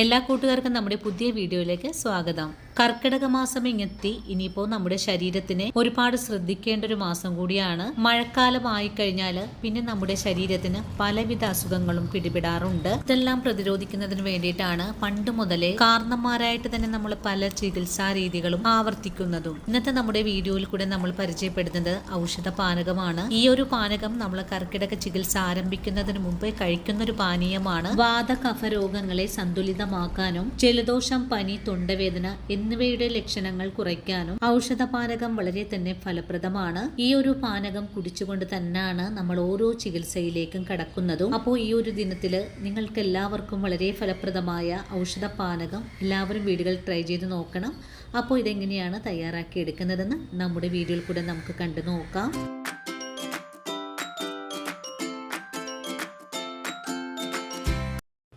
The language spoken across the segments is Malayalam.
എല്ലാ കൂട്ടുകാർക്കും നമ്മുടെ പുതിയ വീഡിയോയിലേക്ക് സ്വാഗതം. കർക്കിടക മാസം ഇങ്ങെത്തി. ഇനിയിപ്പോൾ നമ്മുടെ ശരീരത്തിനെ ഒരുപാട് ശ്രദ്ധിക്കേണ്ട ഒരു മാസം കൂടിയാണ്. മഴക്കാലമായി കഴിഞ്ഞാൽ പിന്നെ നമ്മുടെ ശരീരത്തിന് പലവിധ അസുഖങ്ങളും പിടിപെടാറുണ്ട്. ഇതെല്ലാം പ്രതിരോധിക്കുന്നതിന് വേണ്ടിയിട്ടാണ് പണ്ട് മുതലേ കാരണന്മാരായിട്ട് തന്നെ നമ്മൾ പല ചികിത്സാ രീതികളും ആവർത്തിക്കുന്നതും. ഇന്നത്തെ നമ്മുടെ വീഡിയോയിൽ കൂടെ നമ്മൾ പരിചയപ്പെടുന്നത് ഔഷധ പാനകമാണ്. ഈ ഒരു പാനകം നമ്മൾ കർക്കിടക ചികിത്സ ആരംഭിക്കുന്നതിന് മുമ്പേ കഴിക്കുന്ന ഒരു പാനീയമാണ്. വാത കഫ രോഗങ്ങളെ സന്തുലിതമാക്കാനും ജലദോഷം, പനി, തൊണ്ടവേദന എന്നിവയുടെ ലക്ഷണങ്ങൾ കുറയ്ക്കാനും ഔഷധപാനകം വളരെ തന്നെ ഫലപ്രദമാണ്. ഈ ഒരു പാനകം കുടിച്ചുകൊണ്ട് തന്നെയാണ് നമ്മൾ ഓരോ ചികിത്സയിലേക്കും കടക്കുന്നതും. അപ്പോൾ ഈ ഒരു ദിനത്തില് നിങ്ങൾക്ക് എല്ലാവർക്കും വളരെ ഫലപ്രദമായ ഔഷധപാനകം എല്ലാവരും വീടുകളിൽ ട്രൈ ചെയ്ത് നോക്കണം. അപ്പോൾ ഇതെങ്ങനെയാണ് തയ്യാറാക്കി എടുക്കുന്നതെന്ന് നമ്മുടെ വീഡിയോയിൽ കൂടെ നമുക്ക് കണ്ടു നോക്കാം.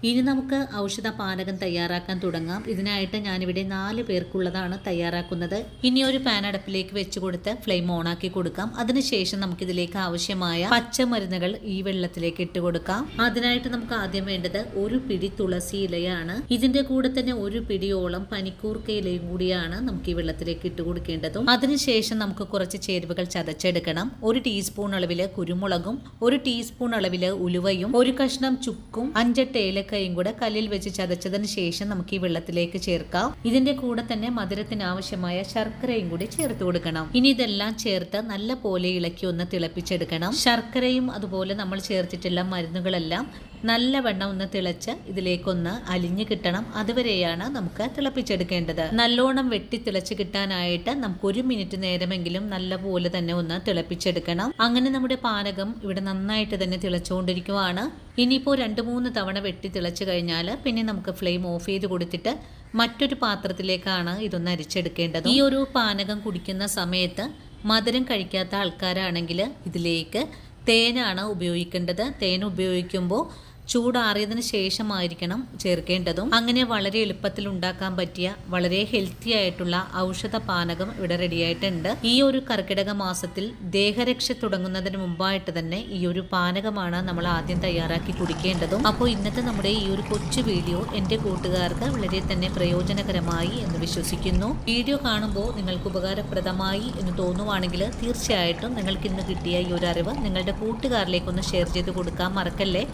ഇനി നമുക്ക് ഔഷധ പാനകം തയ്യാറാക്കാൻ തുടങ്ങാം. ഇതിനായിട്ട് ഞാനിവിടെ 4 പേർക്കുള്ളതാണ് തയ്യാറാക്കുന്നത്. ഇനി ഒരു പാൻ അടുപ്പിലേക്ക് വെച്ച് കൊടുത്ത് ഫ്ലെയിം ഓൺ ആക്കി കൊടുക്കാം. അതിനുശേഷം നമുക്കിതിലേക്ക് ആവശ്യമായ പച്ചമരുന്നുകൾ ഈ വെള്ളത്തിലേക്ക് ഇട്ട് കൊടുക്കാം. അതിനായിട്ട് നമുക്ക് ആദ്യം വേണ്ടത് ഒരു പിടി തുളസി ഇലയാണ്. ഇതിന്റെ കൂടെ തന്നെ ഒരു പിടിയോളം പനിക്കൂർക്ക ഇലയും കൂടിയാണ് നമുക്ക് ഈ വെള്ളത്തിലേക്ക് ഇട്ട് കൊടുക്കേണ്ടതും. അതിനുശേഷം നമുക്ക് കുറച്ച് ചേരുവകൾ ചതച്ചെടുക്കണം. 1 ടീസ്പൂൺ അളവില് കുരുമുളകും, 1 ടീസ്പൂൺ അളവില് ഉലുവയും, 1 കഷ്ണം ചുക്കും, 5 ഏലക്കയും കൂടെ കല്ലിൽ വെച്ച് ചതച്ചതിന് ശേഷം നമുക്ക് ഈ വെള്ളത്തിലേക്ക് ചേർക്കാം. ഇതിന്റെ കൂടെ തന്നെ മധുരത്തിന് ആവശ്യമായ ശർക്കരയും കൂടി ചേർത്ത് കൊടുക്കണം. ഇനി ഇതെല്ലാം ചേർത്ത് നല്ല പോലെ ഇളക്കി ഒന്ന് തിളപ്പിച്ചെടുക്കണം. ശർക്കരയും അതുപോലെ നമ്മൾ ചേർത്തിട്ടുള്ള മരുന്നുകളെല്ലാം നല്ലവണ്ണം ഒന്ന് തിളച്ച് ഇതിലേക്കൊന്ന് അലിഞ്ഞു കിട്ടണം. അതുവരെയാണ് നമുക്ക് തിളപ്പിച്ചെടുക്കേണ്ടത്. നല്ലോണം വെട്ടി തിളച്ച് കിട്ടാനായിട്ട് നമുക്ക് 1 മിനിറ്റ് നേരമെങ്കിലും നല്ല പോലെ തന്നെ ഒന്ന് തിളപ്പിച്ചെടുക്കണം. അങ്ങനെ നമ്മുടെ പാനകം ഇവിടെ നന്നായിട്ട് തന്നെ തിളച്ചുകൊണ്ടിരിക്കുവാണ്. ഇനിയിപ്പോൾ 2-3 തവണ വെട്ടി തിളച്ച് കഴിഞ്ഞാൽ പിന്നെ നമുക്ക് ഫ്ലെയിം ഓഫ് ചെയ്ത് കൊടുത്തിട്ട് മറ്റൊരു പാത്രത്തിലേക്കാണ് ഇതൊന്ന് അരിച്ചെടുക്കേണ്ടത്. ഈ ഒരു പാനകം കുടിക്കുന്ന സമയത്ത് മധുരം കഴിക്കാത്ത ആൾക്കാരാണെങ്കിൽ ഇതിലേക്ക് തേനാണ് ഉപയോഗിക്കേണ്ടത്. തേൻ ഉപയോഗിക്കുമ്പോൾ ചൂടാറിയതിന് ശേഷമായിരിക്കണം ചേർക്കേണ്ടതും. അങ്ങനെ വളരെ എളുപ്പത്തിൽ ഉണ്ടാക്കാൻ പറ്റിയ വളരെ ഹെൽത്തി ആയിട്ടുള്ള ഔഷധ പാനകം ഇവിടെ റെഡിയായിട്ടുണ്ട്. ഈ ഒരു കർക്കിടക മാസത്തിൽ ദേഹരക്ഷ തുടങ്ങുന്നതിന് മുമ്പായിട്ട് തന്നെ ഈ ഒരു പാനകമാണ് നമ്മൾ ആദ്യം തയ്യാറാക്കി കുടിക്കേണ്ടതും. അപ്പോൾ ഇന്നത്തെ നമ്മുടെ ഈ ഒരു കൊച്ചു വീഡിയോ എൻ്റെ കൂട്ടുകാർക്ക് വളരെ തന്നെ പ്രയോജനകരമായി എന്ന് വിശ്വസിക്കുന്നു. വീഡിയോ കാണുമ്പോൾ നിങ്ങൾക്ക് ഉപകാരപ്രദമായി എന്ന് തോന്നുവാണെങ്കിൽ തീർച്ചയായിട്ടും നിങ്ങൾക്ക് ഇന്ന് കിട്ടിയ ഈ ഒരു അറിവ് നിങ്ങളുടെ കൂട്ടുകാരിലേക്കൊന്ന് ഷെയർ ചെയ്ത് കൊടുക്കാൻ മറക്കല്ലേ.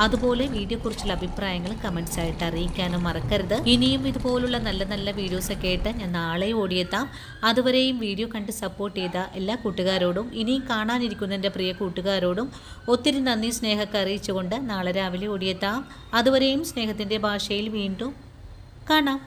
അതുപോലെ വീഡിയോ കുറിച്ചുള്ള അഭിപ്രായങ്ങൾ കമന്റ്സ് ആയിട്ട് അറിയിക്കാനും മറക്കരുത്. ഇനിയും ഇതുപോലുള്ള നല്ല നല്ല വീഡിയോസ് ഒക്കെ ആയിട്ട് ഞാൻ നാളെ ഓടിയെത്താം. അതുവരെയും വീഡിയോ കണ്ട് സപ്പോർട്ട് ചെയ്ത എല്ലാ കൂട്ടുകാരോടും ഇനിയും കാണാനിരിക്കുന്ന എൻ്റെ പ്രിയ കൂട്ടുകാരോടും ഒത്തിരി നന്ദി, സ്നേഹമൊക്കെ അറിയിച്ചുകൊണ്ട് നാളെ രാവിലെ ഓടിയെത്താം. അതുവരെയും സ്നേഹത്തിൻ്റെ ഭാഷയിൽ വീണ്ടും കാണാം.